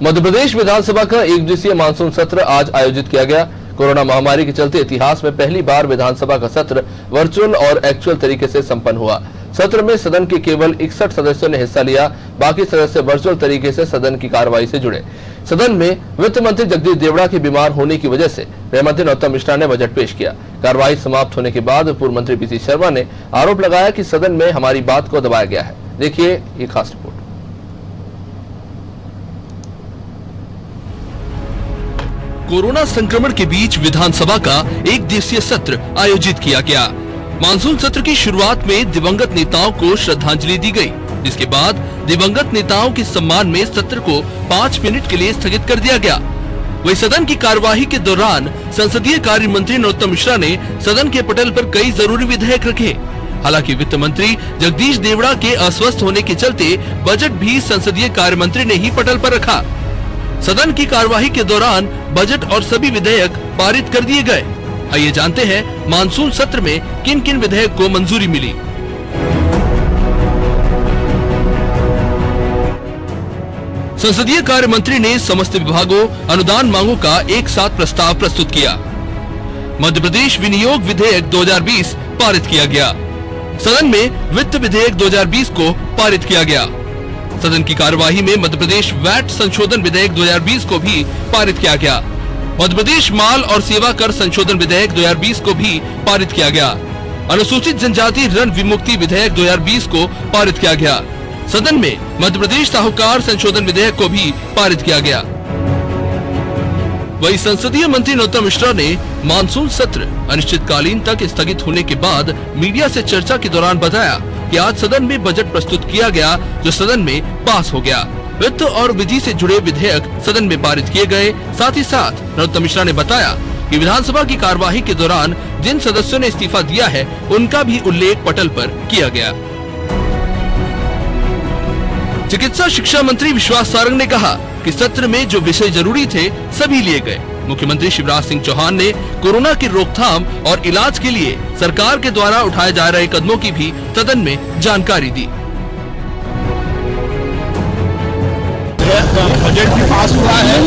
मध्य प्रदेश विधानसभा का एक दिवसीय मानसून सत्र आज आयोजित किया गया। कोरोना महामारी के चलते इतिहास में पहली बार विधानसभा का सत्र वर्चुअल और एक्चुअल तरीके से संपन्न हुआ। सत्र में सदन के केवल 61 सदस्यों ने हिस्सा लिया, बाकी सदस्य वर्चुअल तरीके से सदन की कार्रवाई से जुड़े। सदन में वित्त मंत्री जगदीश देवड़ा के बीमार होने की वजह से गृह मंत्री नरोत्तम मिश्रा ने बजट पेश किया। कार्रवाई समाप्त होने के बाद पूर्व मंत्री पीसी शर्मा ने आरोप लगाया कि सदन में हमारी बात को दबाया गया है। देखिए ये खास रिपोर्ट। कोरोना संक्रमण के बीच विधानसभा का एक दिवसीय सत्र आयोजित किया गया। मानसून सत्र की शुरुआत में दिवंगत नेताओं को श्रद्धांजलि दी गई, जिसके बाद दिवंगत नेताओं के सम्मान में सत्र को 5 मिनट के लिए स्थगित कर दिया गया। वही सदन की कार्यवाही के दौरान संसदीय कार्य मंत्री नरोत्तम मिश्रा ने सदन के पटल पर कई जरूरी विधेयक रखे। हालांकि वित्त मंत्री जगदीश देवड़ा के अस्वस्थ होने के चलते बजट भी संसदीय कार्य मंत्री ने ही पटल पर रखा। सदन की कार्यवाही के दौरान बजट और सभी विधेयक पारित कर दिए गए। आइए जानते हैं मानसून सत्र में किन किन विधेयक को मंजूरी मिली। संसदीय कार्य मंत्री ने समस्त विभागों अनुदान मांगों का एक साथ प्रस्ताव प्रस्तुत किया। मध्य प्रदेश विनियोग विधेयक 2020 पारित किया गया। सदन में वित्त विधेयक 2020 को पारित किया गया। सदन की कार्यवाही में मध्य प्रदेश वैट संशोधन विधेयक 2020 को भी पारित किया गया। मध्य प्रदेश माल और सेवा कर संशोधन विधेयक 2020 को भी पारित किया गया। अनुसूचित जनजाति ऋण विमुक्ति विधेयक 2020 को पारित किया गया। सदन में मध्य प्रदेश साहूकार संशोधन विधेयक को भी पारित किया गया। वही संसदीय मंत्री नरोत्तम मिश्रा ने मानसून सत्र अनिश्चितकालीन तक स्थगित होने के बाद मीडिया से चर्चा के दौरान बताया कि आज सदन में बजट प्रस्तुत किया गया, जो सदन में पास हो गया। वित्त और विधि से जुड़े विधेयक सदन में पारित किए गए। साथ ही साथ नरोत्तम मिश्रा ने बताया कि विधानसभा की कार्यवाही के दौरान जिन सदस्यों ने इस्तीफा दिया है, उनका भी उल्लेख पटल पर किया गया। चिकित्सा शिक्षा मंत्री विश्वास सारंग ने कहा कि सत्र में जो विषय जरूरी थे सभी लिए गए। मुख्यमंत्री शिवराज सिंह चौहान ने कोरोना की रोकथाम और इलाज के लिए सरकार के द्वारा उठाए जा रहे कदमों की भी सदन में जानकारी दी। बजट भी पास हुआ है,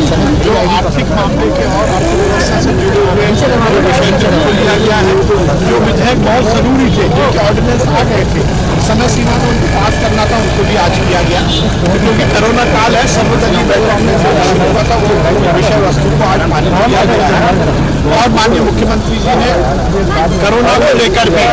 जो आर्थिक मामले के और अर्थव्यवस्था से जुड़े हुए विषय को लिया गया है। जो विधेयक बहुत जरूरी थे, जो ऑर्डिनेंस आ गए थे, समय सीमा में उनको पास करना था, उनको भी आज किया गया। क्योंकि कोरोना काल है, सर्वदलीय बैठक में जो हुआ था वो विषय वस्तु को आज पारित किया गया है। और माननीय मुख्यमंत्री जी ने कोरोना को लेकर भी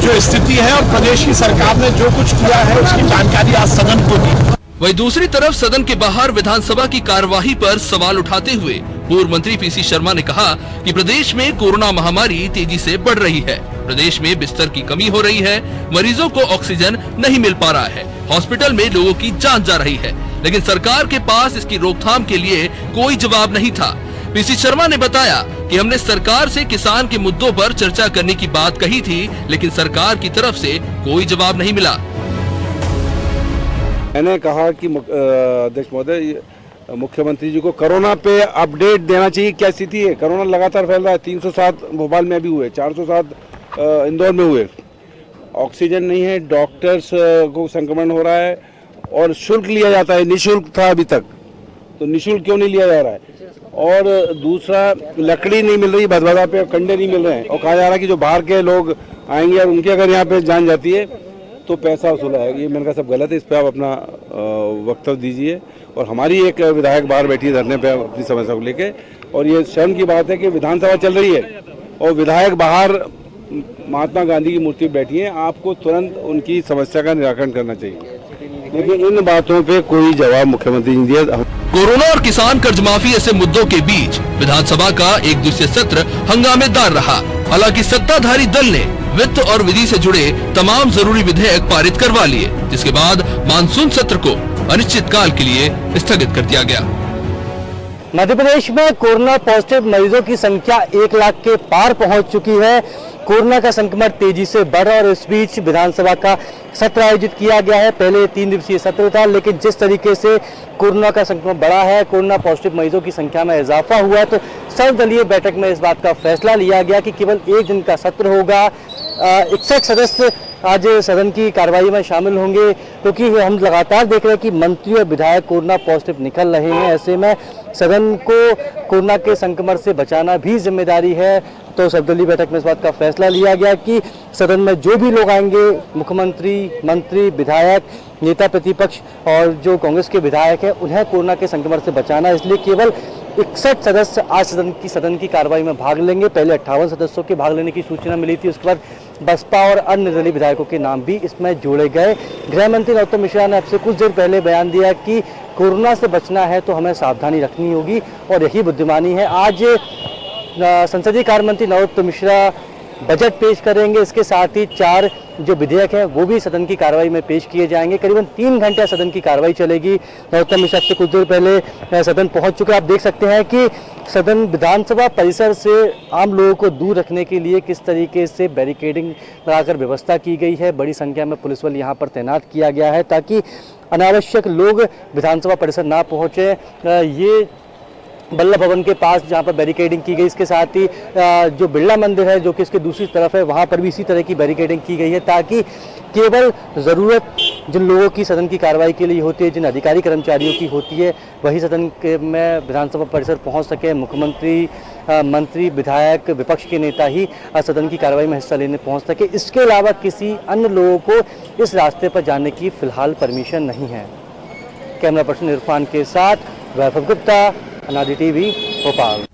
जो स्थिति है और प्रदेश की सरकार ने जो कुछ किया है उसकी जानकारी आज सदन को दी। वही दूसरी तरफ सदन के बाहर विधानसभा की कार्यवाही पर सवाल उठाते हुए पूर्व मंत्री पीसी शर्मा ने कहा कि प्रदेश में कोरोना महामारी तेजी से बढ़ रही है। प्रदेश में बिस्तर की कमी हो रही है, मरीजों को ऑक्सीजन नहीं मिल पा रहा है, हॉस्पिटल में लोगों की जान जा रही है, लेकिन सरकार के पास इसकी रोकथाम के लिए कोई जवाब नहीं था। पीसी शर्मा ने बताया कि हमने सरकार से किसान के मुद्दों पर चर्चा करने की बात कही थी, लेकिन सरकार की तरफ से कोई जवाब नहीं मिला। मैंने कहा कि अध्यक्ष महोदय, मुख्यमंत्री जी को कोरोना पे अपडेट देना चाहिए, क्या स्थिति है। कोरोना लगातार फैल रहा है, 307 भोपाल में भी हुए, 407 इंदौर में हुए। ऑक्सीजन नहीं है, डॉक्टर्स को संक्रमण हो रहा है और शुल्क लिया जाता है। निःशुल्क था अभी तक, तो निःशुल्क क्यों नहीं लिया जा रहा है। और दूसरा, लकड़ी नहीं मिल रही, भदभदा पे कंडे नहीं मिल रहे हैं, और कहा जा रहा है कि जो बाहर के लोग आएंगे और उनकी अगर यहाँ पे जान जाती है तो पैसा वसूला है। ये मैंने कहा सब गलत है, इस पे आप अपना वक्तव्य दीजिए। और हमारी एक विधायक बाहर बैठी है धरने पे अपनी समस्या को लेके, और ये शर्म की बात है कि विधानसभा चल रही है और विधायक बाहर महात्मा गांधी की मूर्ति बैठी है। आपको तुरंत उनकी समस्या का निराकरण करना चाहिए, लेकिन इन बातों पे कोई जवाब मुख्यमंत्री ने दिया। कोरोना और किसान कर्ज माफी ऐसे मुद्दों के बीच विधानसभा का एक दिवसीय सत्र हंगामेदार रहा। हालांकि सत्ताधारी दल ने वित्त और विधि से जुड़े तमाम जरूरी विधेयक पारित करवा लिए, जिसके बाद मानसून सत्र को अनिश्चितकाल के लिए स्थगित कर दिया गया। मध्य प्रदेश में कोरोना पॉजिटिव मरीजों की संख्या 1 लाख के पार पहुंच चुकी है। कोरोना का संक्रमण तेजी से बढ़ रहा और इस बीच विधानसभा का सत्र आयोजित किया गया है। पहले 3 दिवसीय सत्र था, लेकिन जिस तरीके से कोरोना का संक्रमण बढ़ा है, कोरोना पॉजिटिव मरीजों की संख्या में इजाफा हुआ है, तो सर्वदलीय बैठक में इस बात का फैसला लिया गया कि केवल 1 दिन का सत्र होगा। 61 सदस्य आज सदन की कार्रवाई में शामिल होंगे, क्योंकि हम लगातार देख रहे हैं कि मंत्री और विधायक कोरोना पॉजिटिव निकल रहे हैं। ऐसे में सदन को कोरोना के संक्रमण से बचाना भी जिम्मेदारी है। तो सर्वदलीय बैठक में इस बात का फैसला लिया गया कि सदन में जो भी लोग आएंगे, मुख्यमंत्री, मंत्री, विधायक, नेता प्रतिपक्ष और जो कांग्रेस के विधायक हैं, उन्हें कोरोना के संक्रमण से बचाना, इसलिए केवल 61 सदस्य आज सदन की कार्रवाई में भाग लेंगे। पहले 58 सदस्यों के भाग लेने की सूचना मिली थी, उसके बाद बसपा और अन्य निर्दलीय विधायकों के नाम भी इसमें जोड़े गए। गृह मंत्री नरोत्तम मिश्रा ने अब से कुछ देर पहले बयान दिया कि कोरोना से बचना है तो हमें सावधानी रखनी होगी और यही बुद्धिमानी है। आज संसदीय कार्य मंत्री नरोत्तम मिश्रा बजट पेश करेंगे, इसके साथ ही 4 जो विधेयक हैं वो भी सदन की कार्रवाई में पेश किए जाएंगे। करीबन 3 घंटे सदन की कार्रवाई चलेगी। नरोत्तम मिश्रा से कुछ देर पहले सदन पहुंच चुके हैं। आप देख सकते हैं कि सदन विधानसभा परिसर से आम लोगों को दूर रखने के लिए किस तरीके से बैरिकेडिंग लगाकर व्यवस्था की गई है। बड़ी संख्या में पुलिस बल यहाँ पर तैनात किया गया है ताकि अनावश्यक लोग विधानसभा परिसर ना पहुँचे। ये बल्लभ भवन के पास जहाँ पर बैरिकेडिंग की गई, इसके साथ ही जो बिरला मंदिर है जो कि इसके दूसरी तरफ है, वहाँ पर भी इसी तरह की बैरिकेडिंग की गई है ताकि केवल ज़रूरत जिन लोगों की सदन की कार्रवाई के लिए होती है, जिन अधिकारी कर्मचारियों की होती है, वही सदन के में विधानसभा परिसर पहुँच सके। मुख्यमंत्री, मंत्री, विधायक, विपक्ष के नेता ही सदन की कार्रवाई में हिस्सा लेने पहुँच सके। इसके अलावा किसी अन्य लोगों को इस रास्ते पर जाने की फिलहाल परमिशन नहीं है। कैमरा पर्सन इरफान के साथ वैभव गुप्ता, अनादि टीवी, भोपाल।